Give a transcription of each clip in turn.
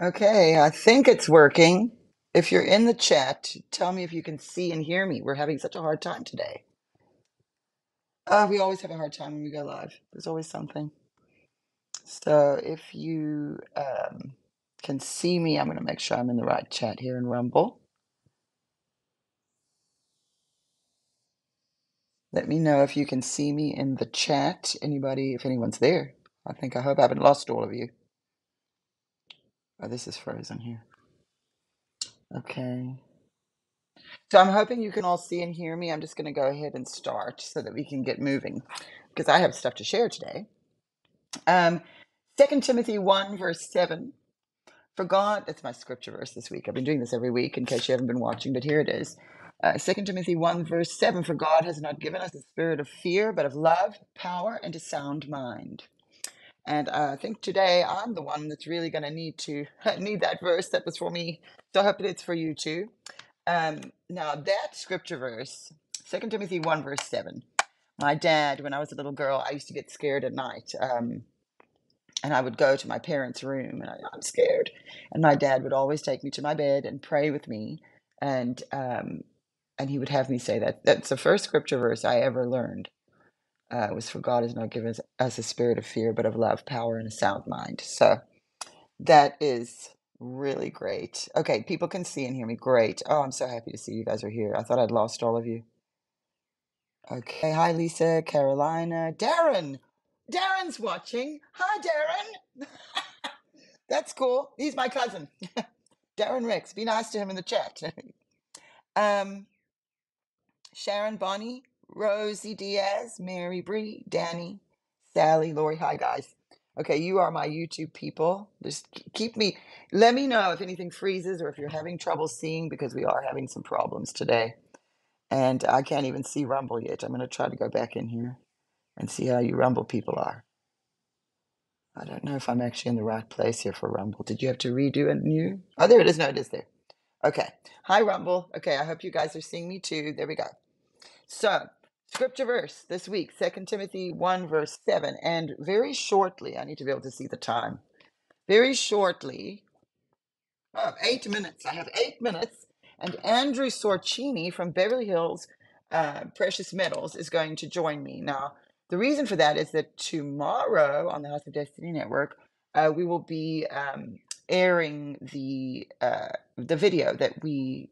Okay, I think it's working. If you're in the chat, tell me if you can see and hear me. We're having such a hard time today. We always have a hard time when we go live. There's always something. So if you can see me, I'm going to make sure I'm in the right chat here in Rumble. Let me know if you can see me in the chat. Anybody, if anyone's there. I hope I haven't lost all of you. Oh, this is frozen here. Okay. So I'm hoping you can all see and hear me. I'm just going to go ahead and start so that we can get moving because I have stuff to share today. 2 Timothy 1, verse 7. For God, that's my scripture verse this week. I've been doing this every week in case you haven't been watching, but here it is. 2 Timothy 1, verse 7. For God has not given us a spirit of fear, but of love, power, and a sound mind. And I think today I'm the one that's really going to need that verse. That was for me. So I hope that it's for you too. Now that scripture verse, 2 Timothy 1, verse 7. My dad, when I was a little girl, I used to get scared at night. And I would go to my parents' room and I'm scared. And my dad would always take me to my bed and pray with me. And he would have me say that. That's the first scripture verse I ever learned. Was for God has not given us a spirit of fear, but of love, power, and a sound mind. So that is really great. Okay, people can see and hear me. Great. Oh, I'm so happy to see you guys are here. I thought I'd lost all of you. Okay. Hi, Lisa, Carolina, Darren. Darren's watching. Hi, Darren. That's cool. He's my cousin. Darren Ricks. Be nice to him in the chat. Sharon, Bonnie, Rosie Diaz, Mary Bree, Danny, Sally, Lori. Hi, guys. Okay, you are my YouTube people. Just keep me, let me know if anything freezes or if you're having trouble seeing because we are having some problems today. And I can't even see Rumble yet. I'm going to try to go back in here and see how you Rumble people are. I don't know if I'm actually in the right place here for Rumble. Did you have to redo a new? Oh, there it is. No, it is there. Okay. Hi, Rumble. Okay, I hope you guys are seeing me too. There we go. So, scripture verse this week, 2 Timothy 1, verse 7. And very shortly, I need to be able to see the time. Very shortly, 8 minutes. I have 8 minutes. And Andrew Sorcini from Beverly Hills Precious Metals is going to join me. Now, the reason for that is that tomorrow on the House of Destiny Network, we will be airing the video that we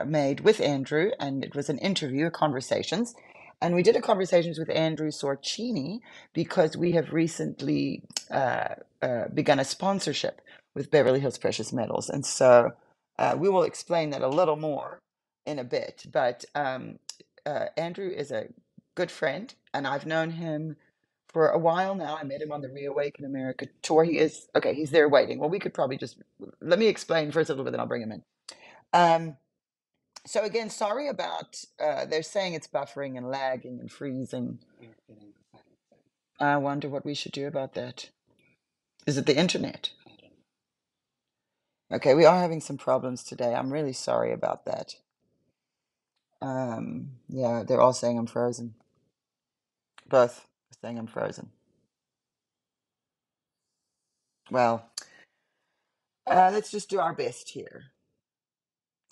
made with Andrew, and it was an interview, a conversations. And we did a conversations with Andrew Sorcini because we have recently begun a sponsorship with Beverly Hills Precious Metals. And so we will explain that a little more in a bit. But Andrew is a good friend, and I've known him for a while now. I met him on the Reawaken America tour. He's there waiting. Well, we could probably just, let me explain first a little bit, then I'll bring him in. So again, sorry about, they're saying it's buffering and lagging and freezing. I wonder what we should do about that. Is it the internet? Okay, we are having some problems today. I'm really sorry about that. Yeah, they're all saying I'm frozen. Both are saying I'm frozen. Well, let's just do our best here.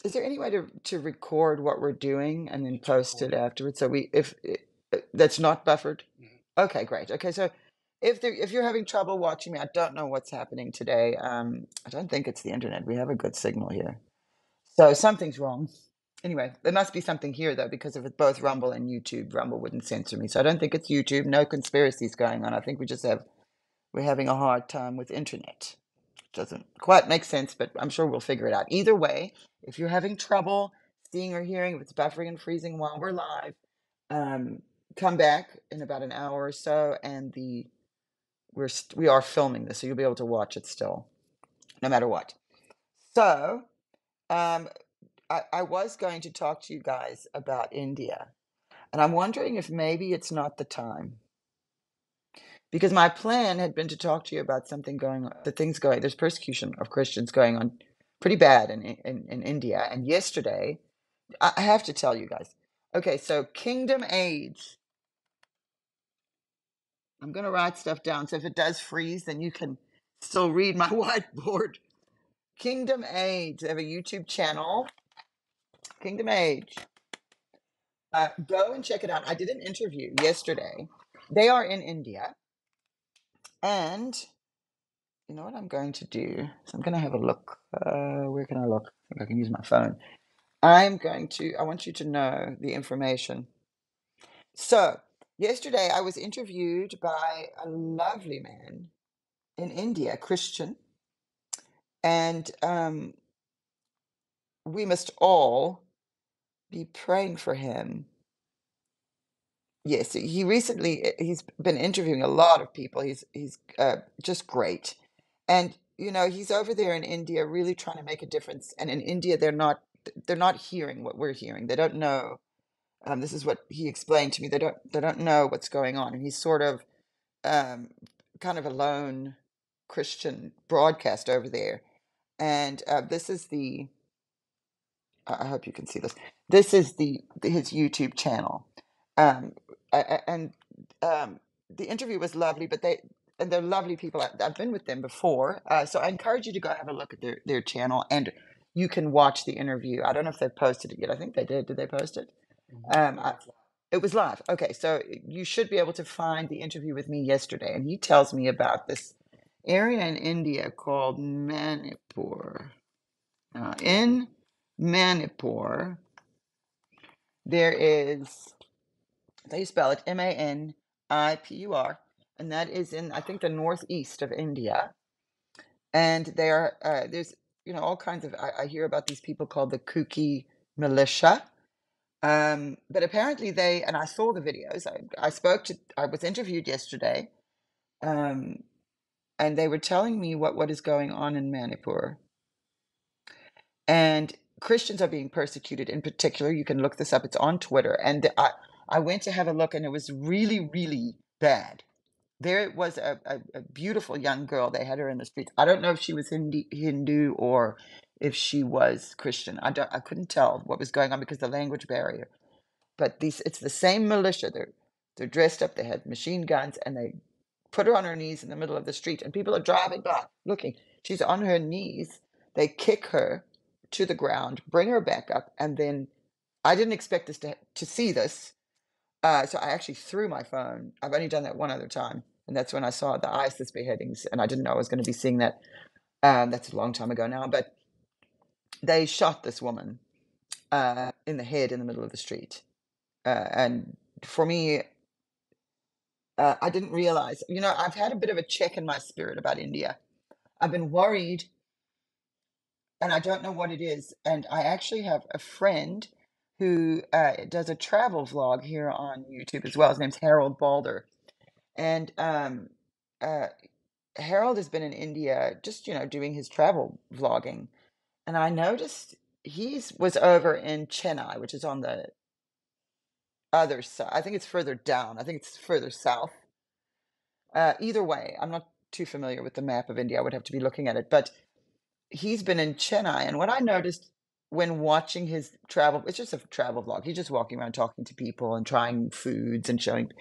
Is there any way to record what we're doing and then post it afterwards? So if that's not buffered? Okay, great. Okay, so if you're having trouble watching me, I don't know what's happening today. I don't think it's the internet. We have a good signal here. So something's wrong. Anyway, there must be something here though, because if it's both Rumble and YouTube, Rumble wouldn't censor me. So I don't think it's YouTube. No conspiracies going on. I think we're having a hard time with internet. Doesn't quite make sense, but I'm sure we'll figure it out. Either way, if you're having trouble seeing or hearing, if it's buffering and freezing while we're live, come back in about an hour or so, and we are filming this, so you'll be able to watch it still, no matter what. So, I was going to talk to you guys about India, and I'm wondering if maybe it's not the time. Because my plan had been to talk to you about something going on, there's persecution of Christians going on pretty bad in India. And yesterday, I have to tell you guys. Okay, so Kingdom AIDS. I'm going to write stuff down. So if it does freeze, then you can still read my whiteboard. Kingdom Age. They have a YouTube channel, Kingdom Age. Go and check it out. I did an interview yesterday. They are in India. And you know what I'm going to do? So I'm going to have a look. Where can I look? I think I can use my phone. I want you to know the information. So, yesterday I was interviewed by a lovely man in India, Christian, and we must all be praying for him. Yes, he's been interviewing a lot of people. He's just great, and you know he's over there in India really trying to make a difference. And in India, they're not hearing what we're hearing. They don't know. This is what he explained to me. They don't know what's going on, and he's sort of um, kind of a lone Christian broadcast over there. And this is the I hope you can see this. This is his YouTube channel, um, and the interview was lovely. But they're lovely people. I've been with them before, so I encourage you to go have a look at their channel, and you can watch the interview. I don't know if they've posted it yet. I think they did. Did they post it? I, it was live. Okay, so you should be able to find the interview with me yesterday, and he tells me about this area in India called Manipur. In Manipur, there is, how you spell it, Manipur, and that is in, I think, the northeast of India. And there's, all kinds of, I hear about these people called the Kuki militia. But apparently and I saw the videos. I was interviewed yesterday, um, and they were telling me what is going on in Manipur. And Christians are being persecuted in particular. You can look this up. It's on Twitter. And I went to have a look, and it was really, really bad. There was a beautiful young girl. They had her in the streets. I don't know if she was Hindu or if she was Christian. I couldn't tell what was going on because of the language barrier. But it's the same militia. They're dressed up. They had machine guns, and they put her on her knees in the middle of the street. And people are driving by, looking. She's on her knees. They kick her to the ground, bring her back up, and then I didn't expect to see this. So I actually threw my phone. I've only done that one other time, and that's when I saw the ISIS beheadings, and I didn't know I was going to be seeing that. That's a long time ago now, but they shot this woman in the head in the middle of the street. And for me, I didn't realize, I've had a bit of a check in my spirit about India. I've been worried, and I don't know what it is. And I actually have a friend who does a travel vlog here on YouTube as well. His name's Harold Balder. And uh, Harold has been in India just, doing his travel vlogging. And I noticed was over in Chennai, which is on the other side. I think it's further down. I think it's further south. Either way, I'm not too familiar with the map of India. I would have to be looking at it. But he's been in Chennai. And what I noticed when watching his travel, it's just a travel vlog. He's just walking around talking to people and trying foods and showing.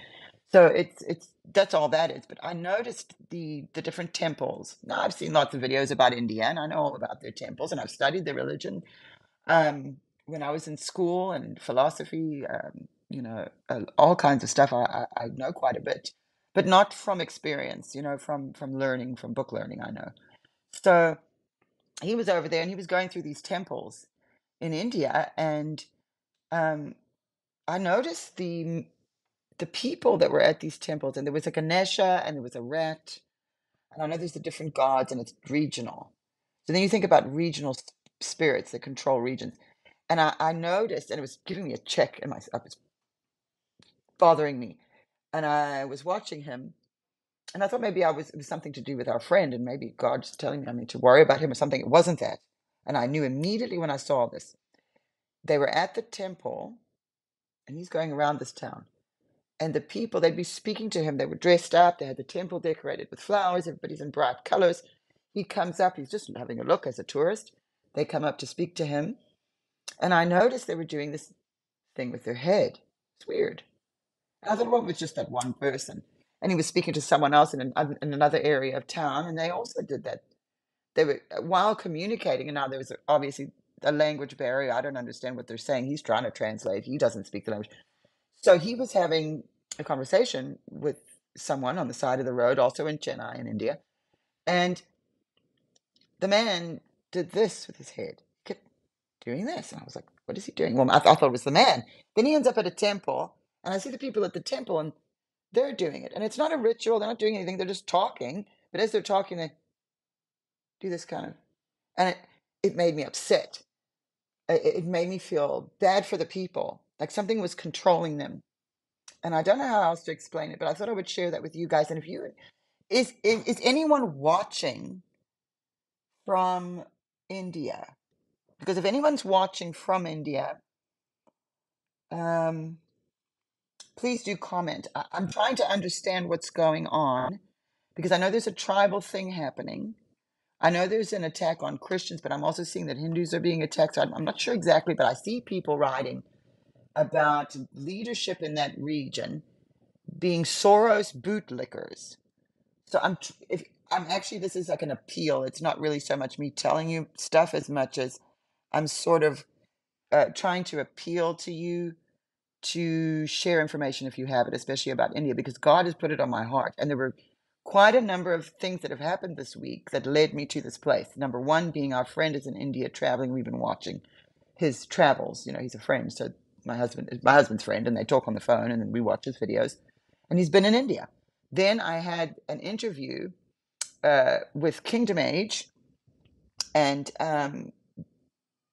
So it's that's all that is. But I noticed the different temples. Now I've seen lots of videos about India, and I know all about their temples, and I've studied their religion. When I was in school and philosophy, all kinds of stuff, I know quite a bit, but not from experience. From learning, from book learning. I know. So he was over there, and he was going through these temples in India, and um, I noticed the people that were at these temples, and there was a Ganesha, and there was a rat, and I know there's the different gods, and it's regional. So then you think about regional spirits that control regions, and I noticed, and it was giving me a check in my, it was bothering me, and I was watching him, and I thought maybe it was something to do with our friend, and maybe God's telling me I need to worry about him or something. It wasn't that, and I knew immediately when I saw this. They were at the temple, and he's going around this town. And the people, they'd be speaking to him. They were dressed up. They had the temple decorated with flowers. Everybody's in bright colors. He comes up. He's just having a look as a tourist. They come up to speak to him. And I noticed they were doing this thing with their head. It's weird. And I thought, well, it was just that one person. And he was speaking to someone else in another area of town. And they also did that. they were while communicating, and now there was obviously a language barrier. I don't understand what they're saying. He's trying to translate. He doesn't speak the language. So he was having a conversation with someone on the side of the road, also in Chennai in India, and the man did this with his head. He kept doing this, and I was like, "What is he doing?" Well, I thought it was the man. Then he ends up at a temple, and I see the people at the temple, and they're doing it, and it's not a ritual. They're not doing anything. They're just talking. But as they're talking, they do this kind of, and it made me upset. It made me feel bad for the people, like something was controlling them. And I don't know how else to explain it, but I thought I would share that with you guys. And if you is anyone watching from India? Because if anyone's watching from India, um, please do comment. I'm trying to understand what's going on because I know there's a tribal thing happening. I know there's an attack on Christians, but I'm also seeing that Hindus are being attacked. So I'm not sure exactly, but I see people writing about leadership in that region being Soros bootlickers. So if I'm actually, this is like an appeal. It's not really so much me telling you stuff as much as I'm sort of trying to appeal to you to share information if you have it, especially about India, because God has put it on my heart. And there were quite a number of things that have happened this week that led me to this place. Number one being our friend is in India traveling. We've been watching his travels. You know, he's a friend. So my husband is my husband's friend, and they talk on the phone, and then we watch his videos. And he's been in India. Then I had an interview with Kingdom Age, and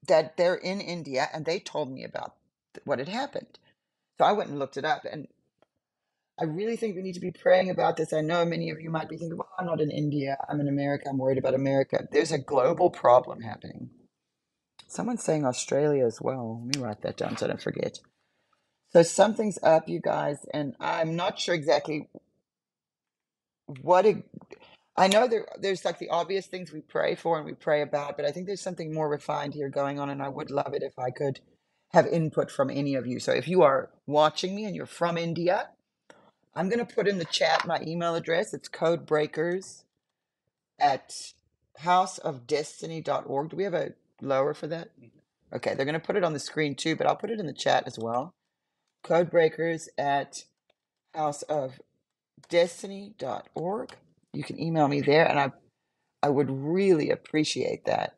that they're in India, and they told me about what had happened. So I went and looked it up, and I really think we need to be praying about this. I know many of you might be thinking, well, I'm not in India, I'm in America, I'm worried about America. There's a global problem happening. Someone's saying Australia as well. Let me write that down so I don't forget. So something's up, you guys, and I'm not sure exactly what it, I know there's like the obvious things we pray for and we pray about, but I think there's something more refined here going on, and I would love it if I could have input from any of you. So if you are watching me and you're from India, I'm going to put in the chat my email address. It's codebreakers@houseofdestiny.org. Do we have a lower for that? Okay, they're going to put it on the screen too, but I'll put it in the chat as well. Codebreakers@houseofdestiny.org. You can email me there, and I would really appreciate that.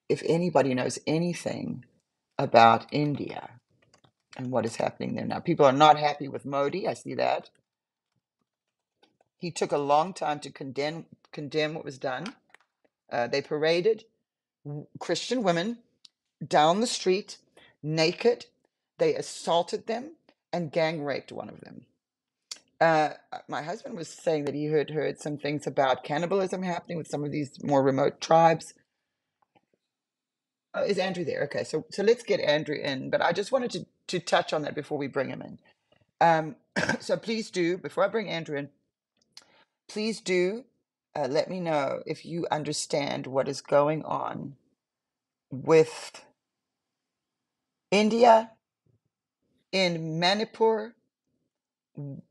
If anybody knows anything about India and what is happening there now. People are not happy with Modi. I see that. He took a long time to condemn what was done. They paraded Christian women down the street naked. They assaulted them and gang raped one of them. My husband was saying that he heard some things about cannibalism happening with some of these more remote tribes. Is Andrew there? Okay, so let's get Andrew in. But I just wanted to touch on that before we bring him in. So please do, before I bring Andrew in, please do let me know if you understand what is going on with India, in Manipur.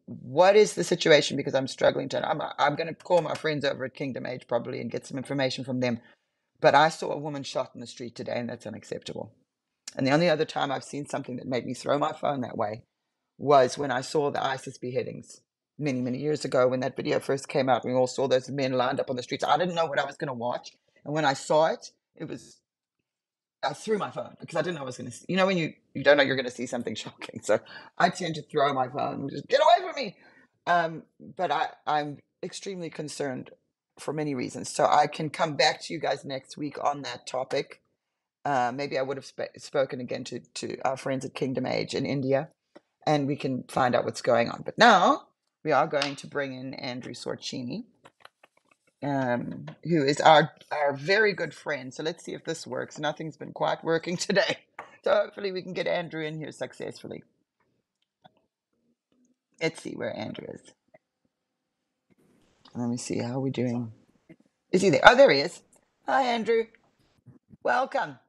What is the situation? Because I'm struggling to. I'm going to call my friends over at Kingdom Age probably and get some information from them. But I saw a woman shot in the street today, and that's unacceptable. And the only other time I've seen something that made me throw my phone that way was when I saw the ISIS beheadings many, many years ago when that video first came out. We all saw those men lined up on the streets. I didn't know what I was going to watch. And when I saw it, I threw my phone because I didn't know I was going to see. You know, when you don't know you're going to see something shocking. So I tend to throw my phone and just get away from me. But I'm extremely concerned for many reasons. So I can come back to you guys next week on that topic. Maybe I would have spoken again to our friends at Kingdom Age in India, and we can find out what's going on. But now we are going to bring in Andrew Sorcini, who is our very good friend. So let's see if this works. Nothing's been quite working today. So hopefully we can get Andrew in here successfully. Let's see where Andrew is. Let me see. How are we doing? Is he there? Oh, there he is. Hi, Andrew. Welcome.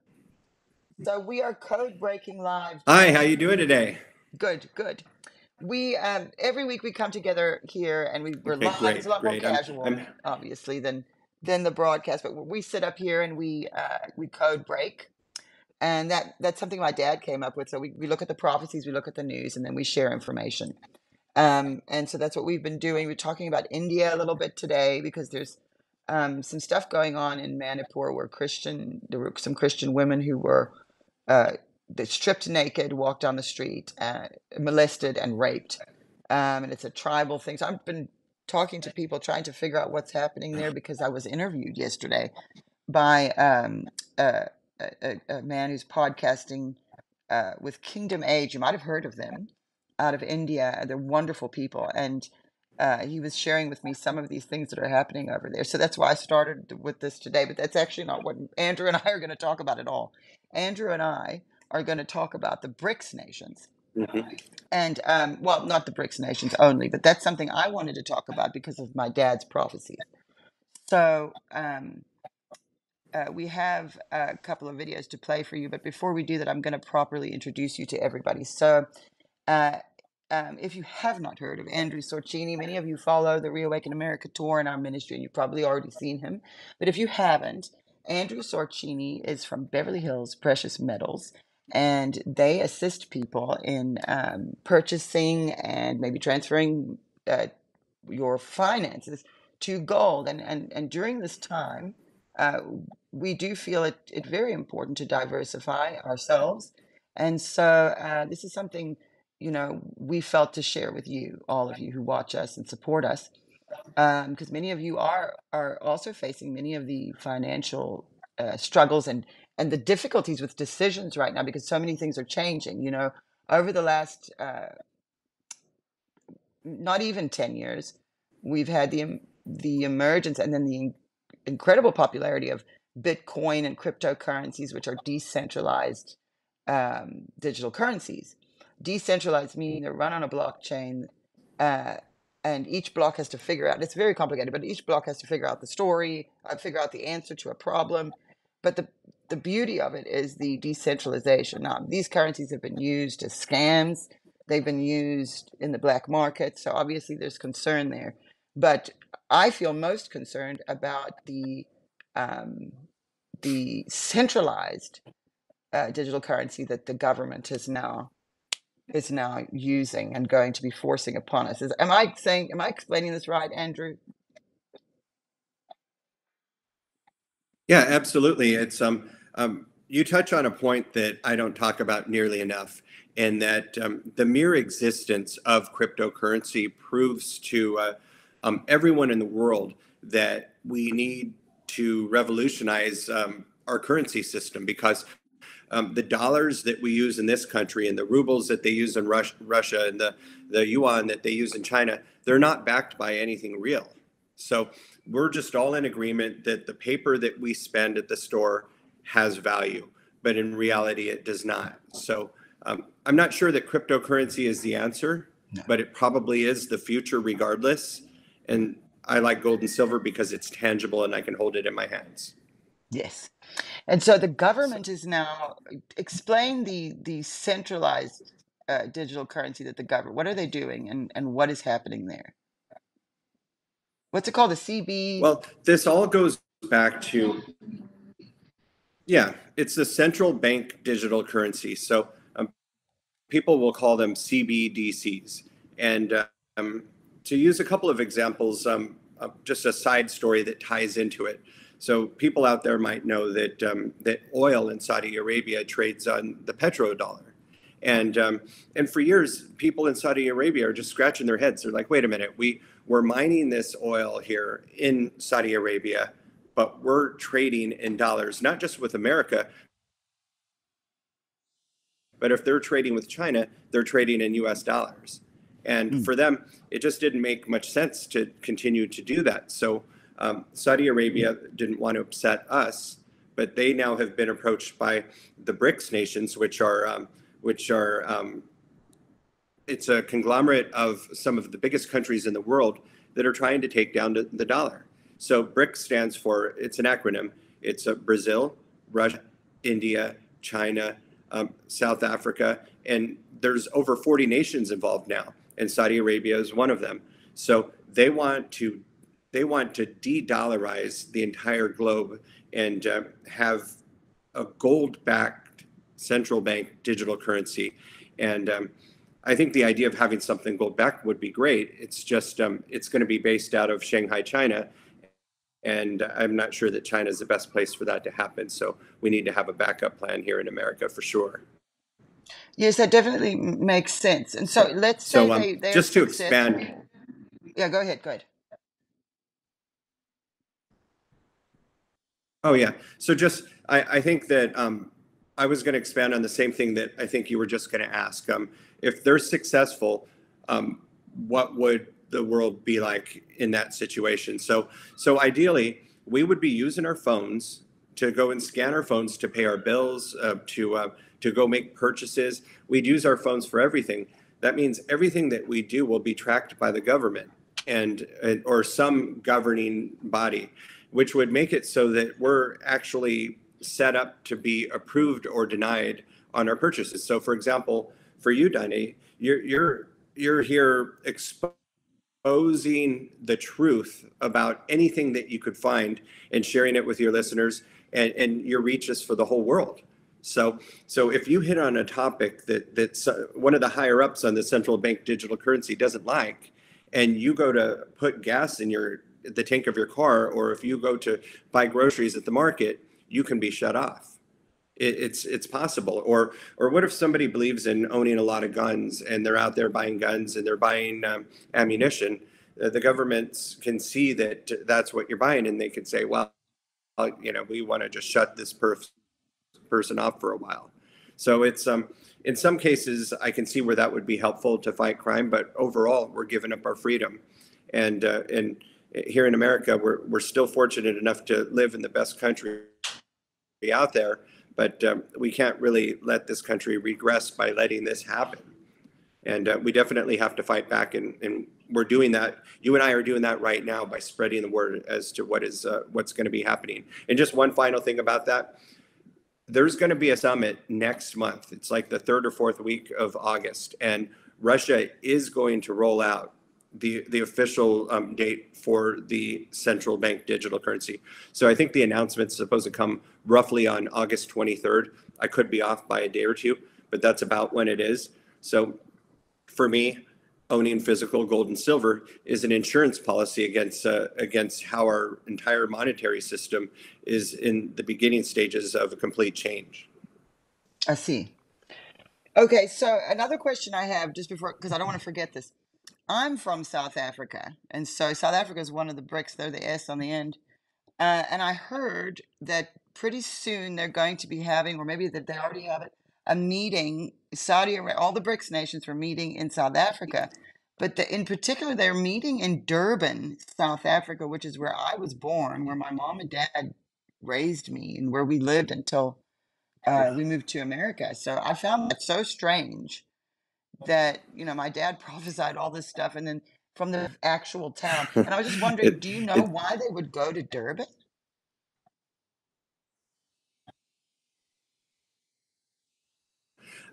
So we are Code Breaking Live. Hi, how you doing today? Good, good. We every week we come together here and we're Okay, live. great, It's a lot more great. casual, obviously, than than the broadcast. But we sit up here and we code break, and that's something my dad came up with. So we look at the prophecies, we look at the news, and then we share information. And so that's what we've been doing. We're talking about India a little bit today because there's some stuff going on in Manipur where there were some Christian women who were uh, they stripped naked, walked down the street, molested and raped. And it's a tribal thing. So I've been talking to people trying to figure out what's happening there because I was interviewed yesterday by a man who's podcasting with Kingdom Age. You might have heard of them out of India. They're wonderful people. And he was sharing with me some of these things that are happening over there. So that's why I started with this today. But that's actually not what Andrew and I are going to talk about at all. Andrew and I are going to talk about the BRICS nations. Mhm. And well, not the BRICS nations only, but that's something I wanted to talk about because of my dad's prophecies. So we have a couple of videos to play for you, but before we do that, I'm going to properly introduce you to everybody. So uh, if you have not heard of Andrew Sorcini, many of you follow the Reawaken America tour in our ministry, and you've probably already seen him. But if you haven't, Andrew Sorcini is from Beverly Hills Precious Metals, and they assist people in purchasing and maybe transferring your finances to gold. And during this time, uh, we do feel it very important to diversify ourselves. And so this is something, we felt to share with you, all of you who watch us and support us, because many of you are also facing many of the financial struggles and the difficulties with decisions right now because so many things are changing. Over the last not even 10 years, we've had the emergence and then the incredible popularity of Bitcoin and cryptocurrencies, which are decentralized digital currencies. Decentralized meaning they're run on a blockchain, uh, and each block has to figure out, it's very complicated, but each block has to figure out the story, figure out the answer to a problem. But the beauty of it is the decentralization. Now, these currencies have been used as scams. They've been used in the black market. So obviously there's concern there. But I feel most concerned about the centralized digital currency that the government is now using and going to be forcing upon us. Am I explaining this right, Andrew? Yeah, absolutely. It's you touch on a point that I don't talk about nearly enough, and that the mere existence of cryptocurrency proves to everyone in the world that we need to revolutionize our currency system because the dollars that we use in this country and the rubles that they use in Russia and the yuan that they use in China, they're not backed by anything real. So we're just all in agreement that the paper that we spend at the store has value, but in reality, it does not. So I'm not sure that cryptocurrency is the answer, No. but it probably is the future regardless. And I like gold and silver because it's tangible and I can hold it in my hands. Yes. And so the So, government is now explain the centralized digital currency that the government. What are they doing, and what is happening there? What's it called? The CB. well, this all goes back to, yeah, it's the central bank digital currency. So people will call them CBDCs. And to use a couple of examples, just a side story that ties into it. So people out there might know that oil in Saudi Arabia trades on the petrodollar. And for years, people in Saudi Arabia are just scratching their heads. They're like, wait a minute, we're mining this oil here in Saudi Arabia, but we're trading in dollars, not just with America, but if they're trading with China, they're trading in US dollars. And Mm. for them, it just didn't make much sense to continue to do that. So Saudi Arabia didn't want to upset us, but they now have been approached by the BRICS nations, which are it's a conglomerate of some of the biggest countries in the world that are trying to take down the dollar. So BRICS stands for, it's an acronym. It's Brazil, Russia, India, China, South Africa, and there's over 40 nations involved now, and Saudi Arabia is one of them. So they want to they want to de-dollarize the entire globe and have a gold-backed central bank digital currency. And I think the idea of having something gold-backed would be great. It's just it's going to be based out of Shanghai, China, and I'm not sure that China is the best place for that to happen. So we need to have a backup plan here in America for sure. Yes, that definitely makes sense. And so let's say So they're just to successful. expand. Yeah, go ahead. Go ahead. Oh yeah. So just I think that I was going to expand on the same thing that I think you were just going to ask. If they're successful, what would the world be like in that situation? So ideally, we would be using our phones to go and scan our phones to pay our bills, to go make purchases. We'd use our phones for everything. That means everything that we do will be tracked by the government and or some governing body, which would make it so that we're actually set up to be approved or denied on our purchases. So, for example, for you, Dani, you're here exposing the truth about anything that you could find and sharing it with your listeners, and your reach is for the whole world. So if you hit on a topic that's one of the higher ups on the central bank digital currency doesn't like, and you go to put gas in the tank of your car, or if you go to buy groceries at the market, you can be shut off. It's possible. Or what if somebody believes in owning a lot of guns and they're out there buying guns and they're buying ammunition? The governments can see that that's what you're buying, and they can say, well, we want to just shut this person off for a while. So it's in some cases I can see where that would be helpful to fight crime, but overall we're giving up our freedom. And here in America, we're still fortunate enough to live in the best country out there, but we can't really let this country regress by letting this happen. And we definitely have to fight back, and we're doing that. You and I are doing that right now by spreading the word as to what's going to be happening. And just one final thing about that. There's going to be a summit next month. It's like the 3rd or 4th week of August, and Russia is going to roll out the official date for the central bank digital currency. So I think the announcement's supposed to come roughly on August 23rd. I could be off by a day or two, but that's about when it is. So for me, owning physical gold and silver is an insurance policy against how our entire monetary system is in the beginning stages of a complete change. I see. Okay, so another question I have just before, because I don't want to forget this. I'm from South Africa, and so South Africa is one of the BRICS. They're the S on the end. And I heard that pretty soon they're going to be having, or maybe that they already have it, a meeting. Saudi Arabia, all the BRICS nations were meeting in South Africa, but in particular, they're meeting in Durban, South Africa, which is where I was born, where my mom and dad raised me, and where we lived until we moved to America. So I found that so strange that my dad prophesied all this stuff, and then from the actual town. And I was just wondering, do you know why they would go to Durban?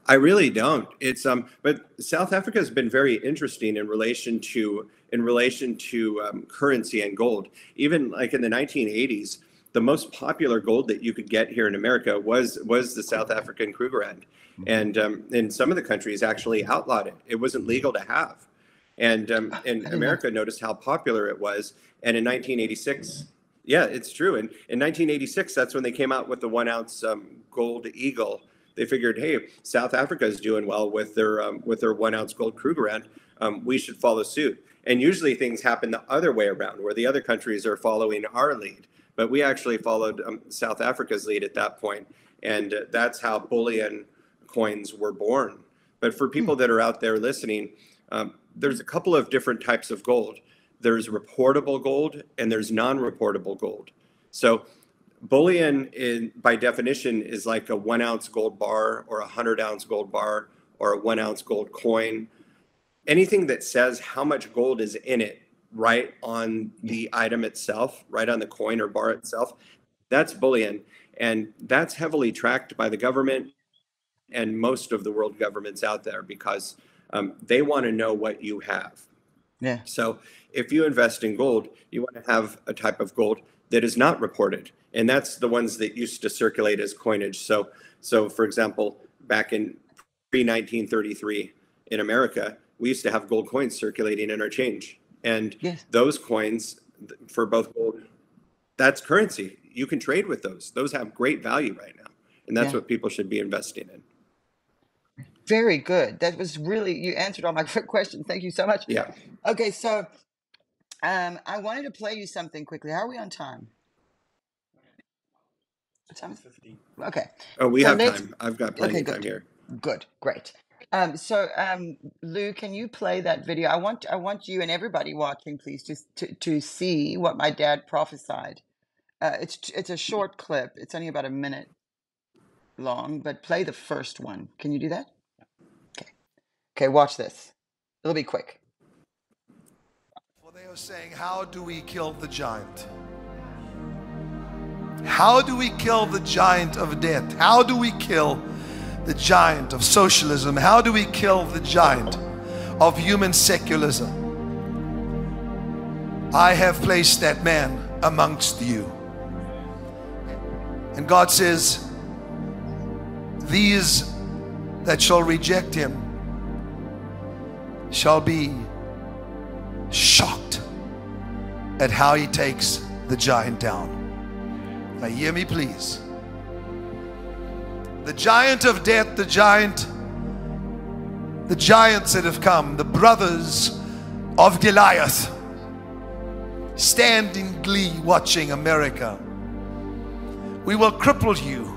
I really don't. It's but South Africa has been very interesting in relation to currency and gold. Even like in the 1980s, the most popular gold that you could get here in America was the South African Krugerrand, and some of the countries actually outlawed it. It wasn't legal to have, and America noticed how popular it was. And in 1986, yeah, it's true. And in 1986, that's when they came out with the 1 ounce gold eagle. They figured, hey, South Africa is doing well with their 1 ounce gold Krugerrand. We should follow suit. And usually things happen the other way around, where the other countries are following our lead. But we actually followed South Africa's lead at that point, and that's how bullion coins were born. But for people that are out there listening, there's a couple of different types of gold. There's reportable gold and there's non-reportable gold. So bullion, by definition, is like a 1 ounce gold bar or a 100 ounce gold bar or a 1 ounce gold coin. Anything that says how much gold is in it right on the item itself, right on the coin or bar itself, that's bullion. And that's heavily tracked by the government and most of the world governments out there, because they want to know what you have. Yeah. So if you invest in gold, you want to have a type of gold that is not reported. And that's the ones that used to circulate as coinage. So for example, back in pre-1933 in America, we used to have gold coins circulating in our change. And Yes. those coins for both gold, that's currency. You can trade with those. Those have great value right now. And that's Yeah. what people should be investing in. Very good. That was really, you answered all my questions. Thank you so much. Yeah. Okay, so I wanted to play you something quickly. How are we on time? What time is it? Okay. Oh, we So have let's, time. I've got plenty okay, of time good. here. Good, great. So Lou, can you play that video? I want you and everybody watching, please, just to see what my dad prophesied. It's a short clip. It's only about a minute long, but play the first one. Can you do that? Okay. Okay, watch this. It'll be quick. Well, they are saying, how do we kill the giant? How do we kill the giant of debt? How do we kill the giant of socialism? How do we kill the giant of human secularism? I have placed that man amongst you. And God says, these that shall reject him shall be shocked at how he takes the giant down. Now hear me please. The giant of death, the giants that have come, the brothers of Goliath, stand in glee watching America. We will cripple you.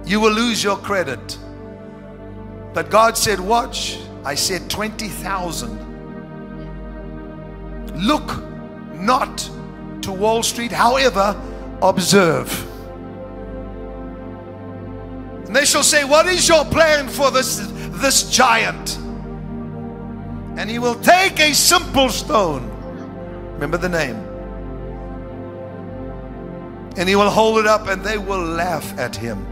You will lose your credit. But God said, watch. I said 20,000. Look not to Wall Street, however, observe. And they shall say, what is your plan for this giant? And he will take a simple stone. Remember the name. And he will hold it up and they will laugh at him.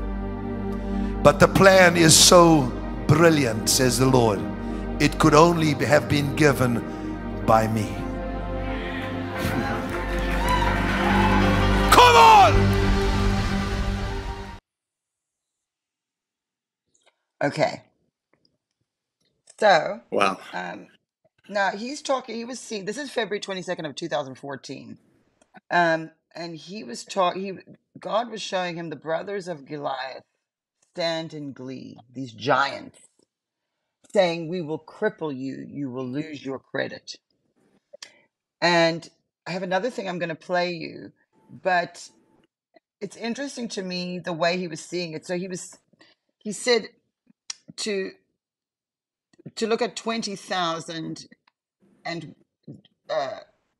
But the plan is so brilliant, says the Lord. It could only have been given by me. Come on! Okay. So, Wow. now he's talking, he was seeing, this is February 22nd of 2014. And he was talking, God was showing him the brothers of Goliath stand in glee, these giants, saying, we will cripple you, you will lose your credit. And I have another thing I'm going to play you, but it's interesting to me the way he was seeing it. So he said to look at 20,000 and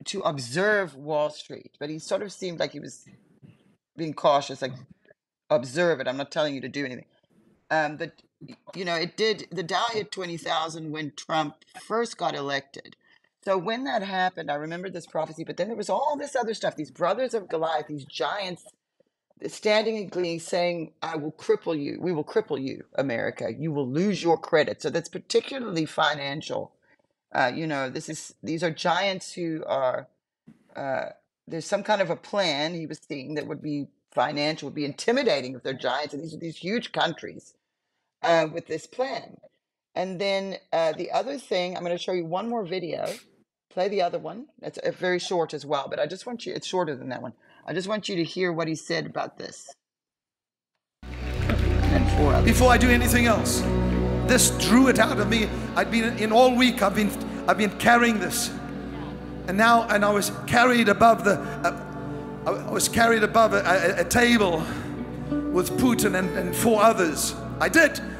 to observe Wall Street, but he sort of seemed like he was being cautious, like observe it. I'm not telling you to do anything. But you know, the Dow hit 20,000 when Trump first got elected. So when that happened, I remember this prophecy, but then there was all this other stuff, these brothers of Goliath, these giants standing in glee saying, I will cripple you. We will cripple you, America. You will lose your credit. So that's particularly financial. You know, these are giants who are, there's some kind of a plan he was seeing that would be financial, would be intimidating if they're giants. And these are these huge countries with this plan. And then the other thing, I'm going to show you one more video. Play the other one. It's very short as well, but I just want you, it's shorter than that one. I just want you to hear what he said about this. And four others. Before I do anything else, this drew it out of me. I'd been in all week. I've been carrying this, and I was carried above a table with Putin and four others.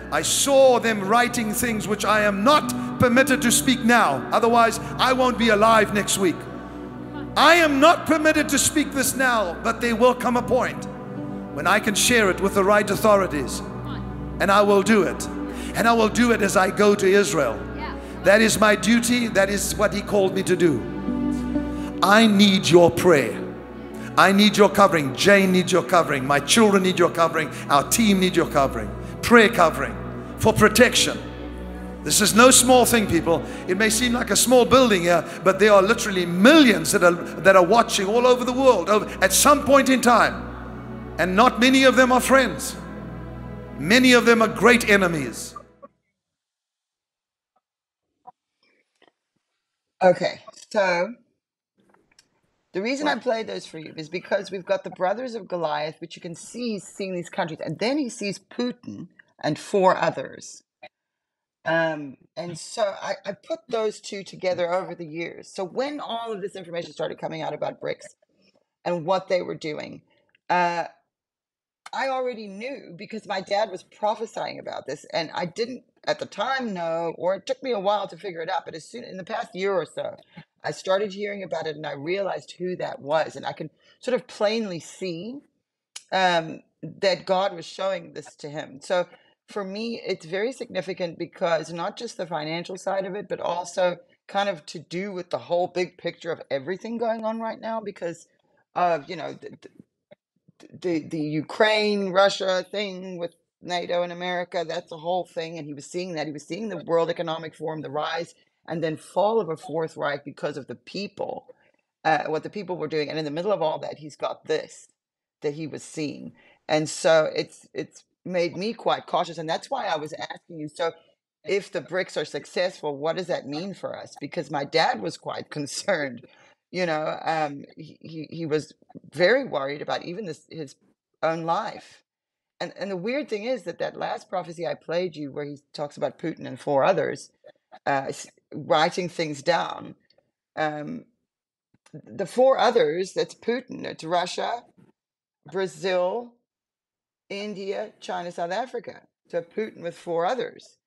I saw them writing things which I am not permitted to speak now. Otherwise, I won't be alive next week. I am not permitted to speak this now, but there will come a point when I can share it with the right authorities. And I will do it. And I will do it as I go to Israel. That is my duty. That is what He called me to do. I need your prayer. I need your covering. Jane needs your covering. My children need your covering. Our team needs your covering. Prayer covering for protection. This is no small thing, people. It may seem like a small building here, but there are literally millions that are watching all over the world at some point in time. And not many of them are friends. Many of them are great enemies. Okay, so the reason I played those for you is because we've got the Brothers of Goliath, which you can see he's seeing these countries, and then he sees Putin and 4 others. And so I put those two together over the years. So when all of this information started coming out about BRICS and what they were doing, I already knew because my dad was prophesying about this, and I didn't at the time know, or it took me a while to figure it out. But as soon in the past year or so, I started hearing about it, and I realized who that was, and I can sort of plainly see that God was showing this to him. So for me, it's very significant because not just the financial side of it, but also kind of to do with the whole big picture of everything going on right now because of, the Ukraine, Russia thing with NATO and America. That's a whole thing. And he was seeing that. He was seeing the World Economic Forum, the rise and then fall of a Fourth Reich because of the people, what the people were doing. And in the middle of all that, he's got this that he was seeing. And so it's made me quite cautious. And that's why I was asking you, so if the BRICS are successful, what does that mean for us? Because my dad was quite concerned. He was very worried about even his own life. And the weird thing is that last prophecy I played you, where he talks about Putin and 4 others writing things down, the 4 others, that's Putin, it's Russia, Brazil, India, China, South Africa. So Putin with 4 others,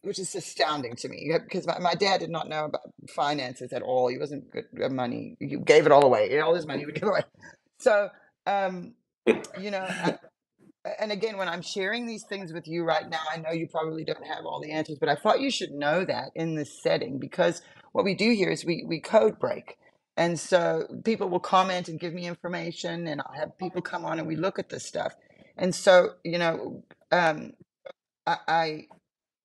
which is astounding to me because my dad did not know about finances at all. He wasn't good at money. He gave it all away. All his money he would give away. So, and again, when I'm sharing these things with you right now, I know you probably don't have all the answers, but I thought you should know that in this setting because what we do here is we code break. And so people will comment and give me information, and I'll have people come on and we look at this stuff. And so,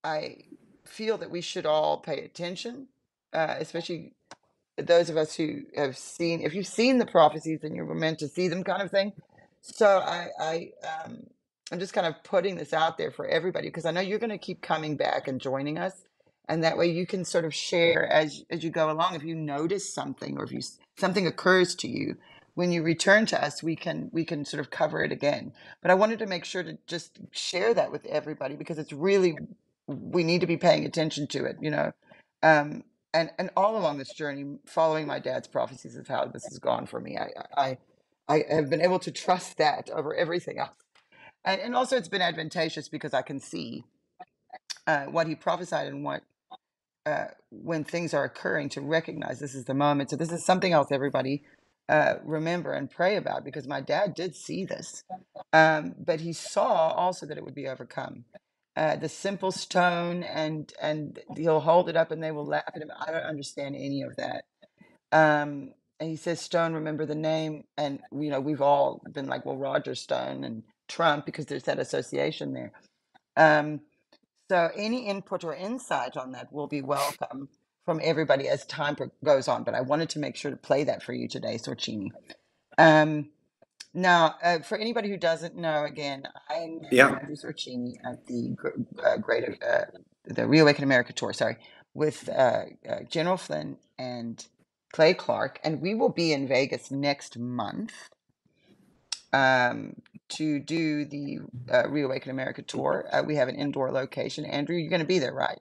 I feel that we should all pay attention, especially those of us who have seen, if you've seen the prophecies and you were meant to see them kind of thing. So I'm just kind of putting this out there for everybody because I know you're going to keep coming back and joining us. And that way you can sort of share as you go along. If you notice something or if something occurs to you, when you return to us, we can sort of cover it again. But I wanted to make sure to just share that with everybody because it's really, we need to be paying attention to it, and all along this journey, following my dad's prophecies is how this has gone for me. I have been able to trust that over everything else. And also it's been advantageous because I can see what he prophesied and what when things are occurring to recognize this is the moment. So this is something else everybody remember and pray about because my dad did see this, but he saw also that it would be overcome. The simple stone and he'll hold it up and they will laugh at him. I don't understand any of that. And he says, Stone, remember the name. And, we've all been like, well, Roger Stone and Trump, because there's that association there. So any input or insight on that will be welcome from everybody as time goes on. But I wanted to make sure to play that for you today, Sorcini. Now, for anybody who doesn't know, again, I'm Andrew Sorcini at the the Reawaken America tour, with General Flynn and Clay Clark, and we will be in Vegas next month to do the Reawaken America tour. We have an indoor location. Andrew, you're going to be there, right?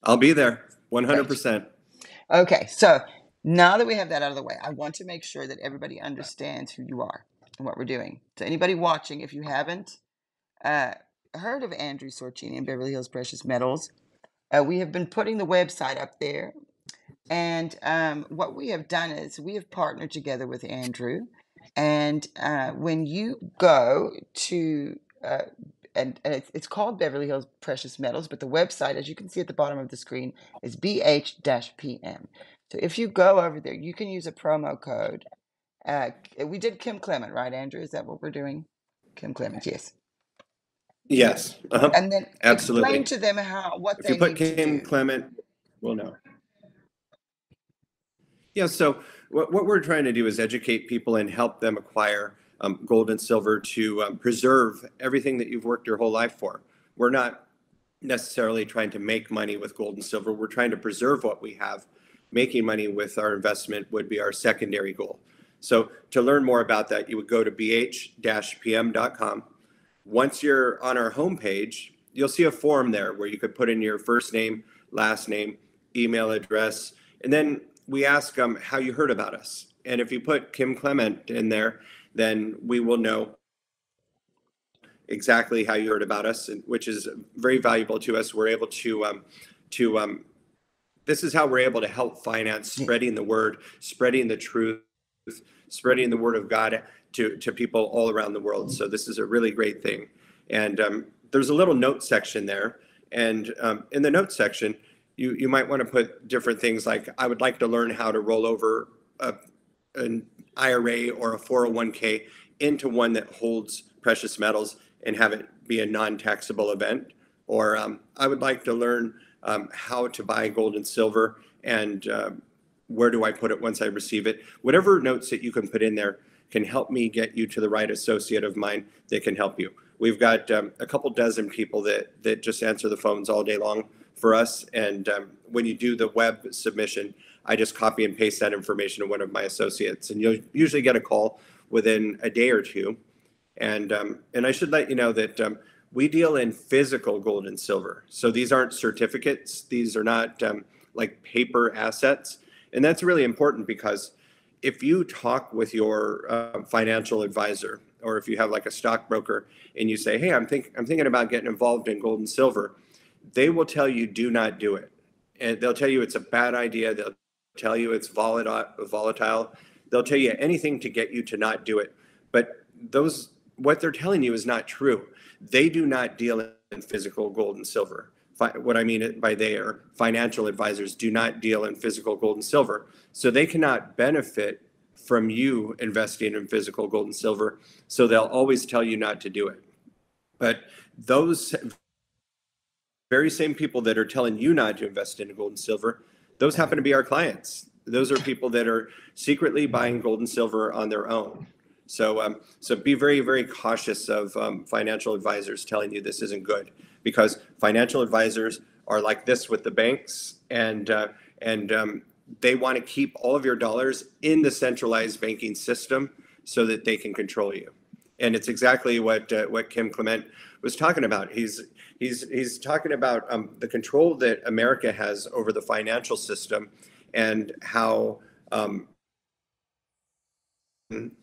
I'll be there, 100%. Okay, so now that we have that out of the way, I want to make sure that everybody understands who you are and what we're doing. So anybody watching, if you haven't heard of Andrew Sorcini and Beverly Hills Precious Metals, we have been putting the website up there. And what we have done is we have partnered together with Andrew. And when you go to, and it's called Beverly Hills Precious Metals, but the website, as you can see at the bottom of the screen, is BH-PM. So if you go over there, you can use a promo code. We did Kim Clement, right, Andrew? Is that what we're doing? Kim Clement, yes. Yes. Uh-huh. And then explain Absolutely. to them what If you they put need to Kim do. Clement, we'll know. Yeah, so what we're trying to do is educate people and help them acquire gold and silver to preserve everything that you've worked your whole life for. We're not necessarily trying to make money with gold and silver. We're trying to preserve what we have. Making money with our investment would be our secondary goal. So to learn more about that, you would go to bh-pm.com. Once you're on our homepage, you'll see a form there where you could put in your first name, last name, email address, and then we ask how you heard about us. And if you put Kim Clement in there, then we will know exactly how you heard about us, which is very valuable to us. We're able to this is how we're able to help finance spreading the word, spreading the truth, spreading the word of God to people all around the world. So this is a really great thing. And there's a little note section there. And in the note section, you might want to put different things like, I would like to learn how to roll over an IRA or a 401k into one that holds precious metals and have it be a non-taxable event. Or I would like to learn how to buy gold and silver, and where do I put it once I receive it? Whatever notes that you can put in there can help me get you to the right associate of mine that can help you. We've got a couple dozen people that just answer the phones all day long for us. And when you do the web submission, I just copy and paste that information to one of my associates, and you'll usually get a call within a day or two. And I should let you know that we deal in physical gold and silver. So these aren't certificates. These are not like paper assets. And that's really important, because if you talk with your financial advisor, or if you have like a stockbroker and you say, hey, I'm thinking about getting involved in gold and silver, they will tell you, do not do it. And they'll tell you it's a bad idea. They'll tell you it's volatile. They'll tell you anything to get you to not do it. But what they're telling you is not true. They do not deal in physical gold and silver. What I mean by they are financial advisors do not deal in physical gold and silver. So they cannot benefit from you investing in physical gold and silver. So they'll always tell you not to do it. But those very same people that are telling you not to invest in gold and silver, those happen to be our clients. Those are people that are secretly buying gold and silver on their own. So be very, very cautious of financial advisors telling you this isn't good, because financial advisors are like this with the banks, and they want to keep all of your dollars in the centralized banking system so that they can control you. And it's exactly what Kim Clement was talking about. He's talking about the control that America has over the financial system, and how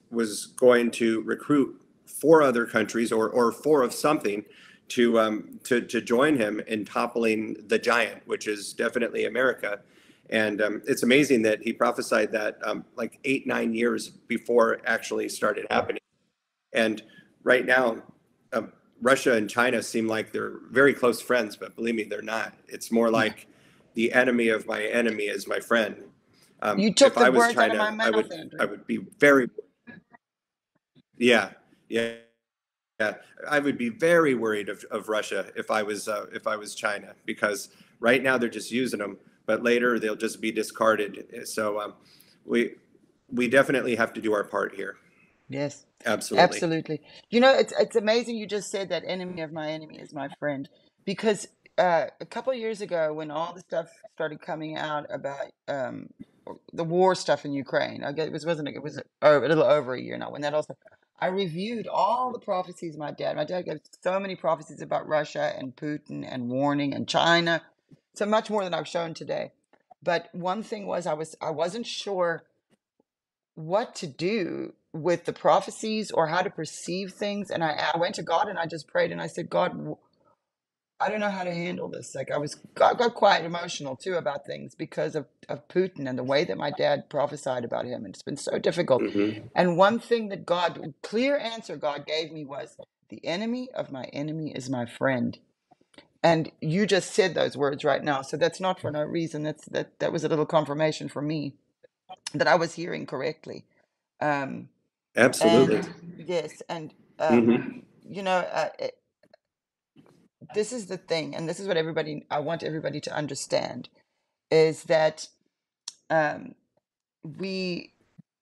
was going to recruit 4 other countries, or 4 of something, to join him in toppling the giant, which is definitely America. And it's amazing that he prophesied that like 8-9 years before it actually started happening. And right now, Russia and China seem like they're very close friends, but believe me, they're not. It's more like the enemy of my enemy is my friend. You took if I the was words China, out of my mouth, Andrew. I would be very, yeah. I would be very worried of Russia if I was China, because right now they're just using them, but later they'll just be discarded. So we definitely have to do our part here. Yes, Absolutely. absolutely. You know, it's amazing you just said that enemy of my enemy is my friend, because a couple of years ago, when all the stuff started coming out about the war stuff in Ukraine, I guess it was a little over a year now. When that also, I reviewed all the prophecies my dad gave so many prophecies about Russia and Putin and warning and China, so much more than I've shown today. But one thing was I wasn't sure what to do with the prophecies or how to perceive things. And I went to God and I just prayed and I said, God, I don't know how to handle this. Like I got quite emotional too about things because of Putin and the way that my dad prophesied about him. And it's been so difficult. Mm-hmm. And one thing that clear answer God gave me was, the enemy of my enemy is my friend. And you just said those words right now. So that's not for no reason. That was a little confirmation for me that I was hearing correctly. Absolutely. And yes, and Mm-hmm. you know, this is the thing, and this is what I want everybody to understand, is that um, we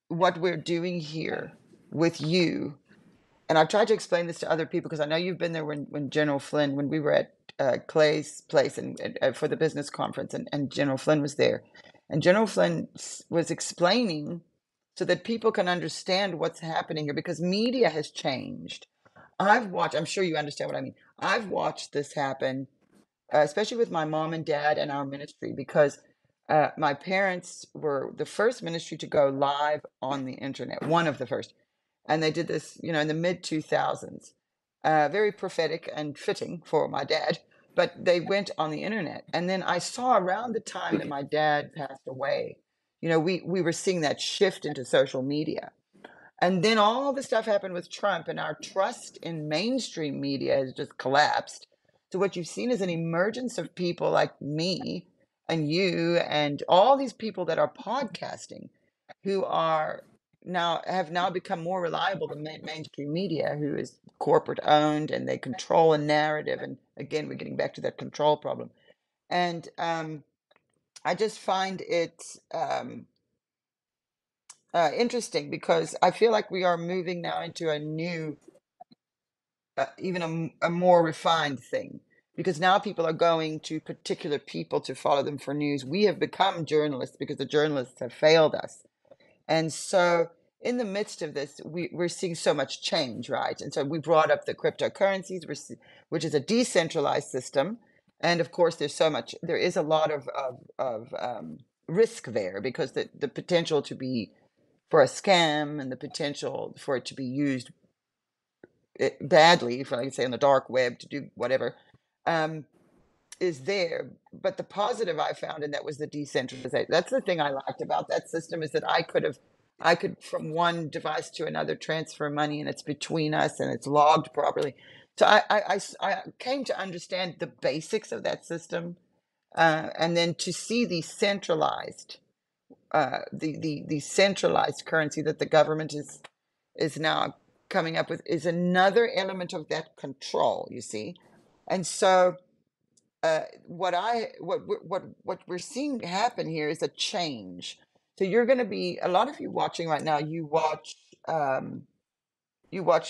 what we're doing here with you, and I've tried to explain this to other people because I know you've been there when General Flynn, when we were at Clay's place and for the business conference, and General Flynn was there, and General Flynn was explaining so that people can understand what's happening here because media has changed. I've watched, I'm sure you understand what I mean. I've watched this happen, especially with my mom and dad and our ministry, because my parents were the first ministry to go live on the internet, one of the first. And they did this, in the mid 2000s. Very prophetic and fitting for my dad, but they went on the internet. And then I saw around the time that my dad passed away, we were seeing that shift into social media. And then all the stuff happened with Trump, and our trust in mainstream media has just collapsed. So what you've seen is an emergence of people like me and you and all these people that are podcasting who have now become more reliable than mainstream media, who is corporate owned, and they control a narrative. And again, we're getting back to that control problem. And I just find it interesting because I feel like we are moving now into a new, even a more refined thing. Because now people are going to particular people to follow them for news. We have become journalists because the journalists have failed us. And so, in the midst of this, we're seeing so much change, right? And so we brought up the cryptocurrencies, which is a decentralized system. And of course, there is a lot of risk there because the potential to be for a scam and the potential for it to be used badly, for like I say, on the dark web to do whatever, is there. But the positive I found, and that was the decentralization. That's the thing I liked about that system, is that I could from one device to another transfer money, and it's between us and it's logged properly. So I came to understand the basics of that system, and then to see the centralized the centralized currency that the government is now coming up with is another element of that control, you see. And so what we're seeing happen here is a change. So you're going to be, a lot of you watching right now, you watch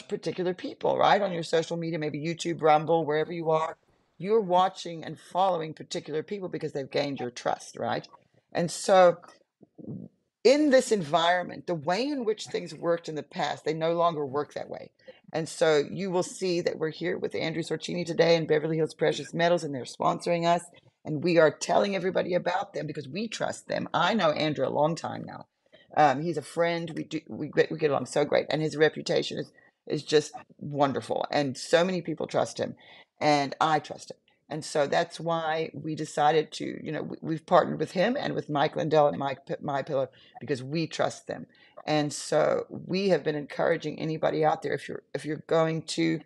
particular people, right, on your social media, maybe YouTube, Rumble, wherever you are. You're watching and following particular people because they've gained your trust, right? And so in this environment, the way in which things worked in the past, they no longer work that way. And so you will see that we're here with Andrew Sorcini today and Beverly Hills Precious Metals, and they're sponsoring us. And we are telling everybody about them because we trust them. I know Andrew a long time now. He's a friend. We get along so great, and his reputation is just wonderful. And so many people trust him, and I trust him. And so that's why we decided to, we've partnered with him and with Mike Lindell and My Pillow because we trust them. And so we have been encouraging anybody out there, if you're going to,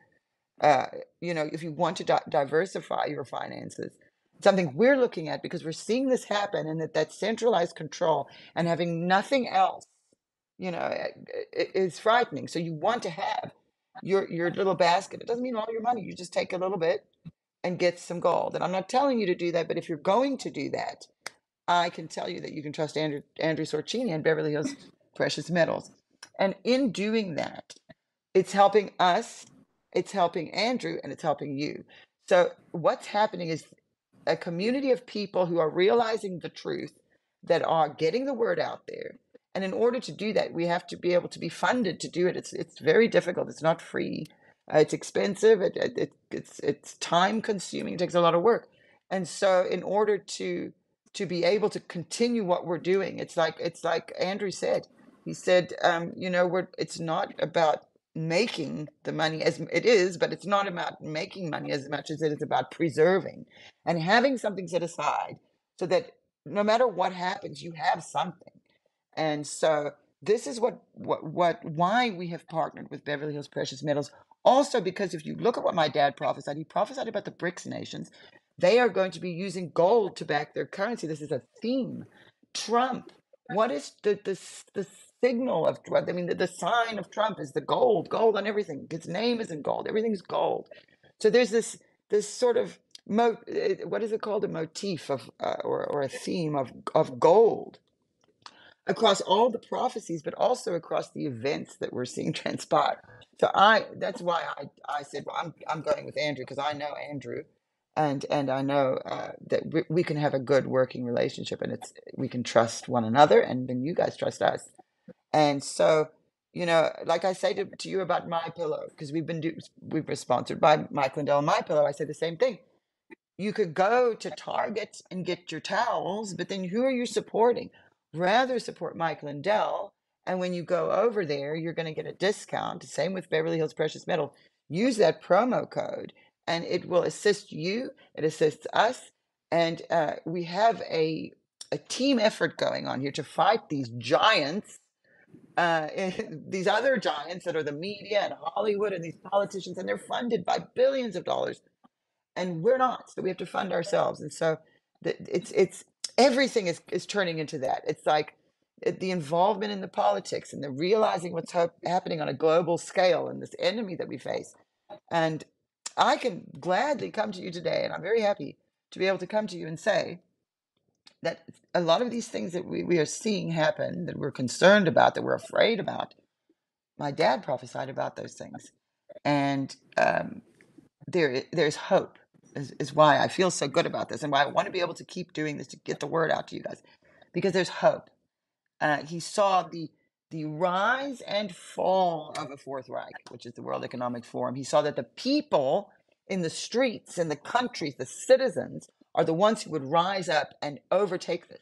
if you want to diversify your finances, something we're looking at because we're seeing this happen, and that centralized control and having nothing else, is frightening. So you want to have your little basket. It doesn't mean all your money. You just take a little bit and get some gold. And I'm not telling you to do that, but if you're going to do that, I can tell you that you can trust Andrew Sorcini and Beverly Hills Precious Metals. And in doing that, it's helping us, it's helping Andrew, and it's helping you. So what's happening is a community of people who are realizing the truth, that are getting the word out there. And in order to do that, we have to be able to be funded to do it. It's very difficult. It's not free. It's expensive. It's time consuming. It takes a lot of work. And so in order to be able to continue what we're doing, it's like Andrew said. He said, it's not about making the money, as it is, but it's not about making money as much as it is about preserving and having something set aside so that no matter what happens, you have something. And so this is why we have partnered with Beverly Hills Precious Metals. Also, because if you look at what my dad prophesied, he prophesied about the BRICS nations. They are going to be using gold to back their currency. This is a theme. Trump, what is the signal of Trump? I mean, the sign of Trump is the gold on everything. His name is in gold. Everything's gold. So there's this this sort of what is it called, a motif of or a theme of gold across all the prophecies, but also across the events that we're seeing transpire. So that's why I said, well, I'm going with Andrew, because I know Andrew, and I know that we can have a good working relationship, and we can trust one another, and then you guys trust us. And so, like I say to you about My Pillow, because we were sponsored by Mike Lindell and My Pillow. I say the same thing. You could go to Target and get your towels, but then who are you supporting? Rather support Mike Lindell. And when you go over there, you're going to get a discount. Same with Beverly Hills Precious Metal. Use that promo code, and it will assist you. It assists us. And we have a team effort going on here to fight these giants, these other giants that are the media and Hollywood and these politicians, and they're funded by billions of dollars, and we're not. So we have to fund ourselves. And so it's everything is turning into that. It's like the involvement in the politics and the realizing what's happening on a global scale and this enemy that we face. And I can gladly come to you today, and I'm very happy to be able to come to you and say that a lot of these things that we are seeing happen, that we're concerned about, that we're afraid about, my dad prophesied about those things. And there's hope, is why I feel so good about this, and why I want to be able to keep doing this, to get the word out to you guys, because there's hope. He saw the rise and fall of a Fourth Reich, which is the World Economic Forum. He saw that the people in the streets, in the countries, the citizens, are the ones who would rise up and overtake this.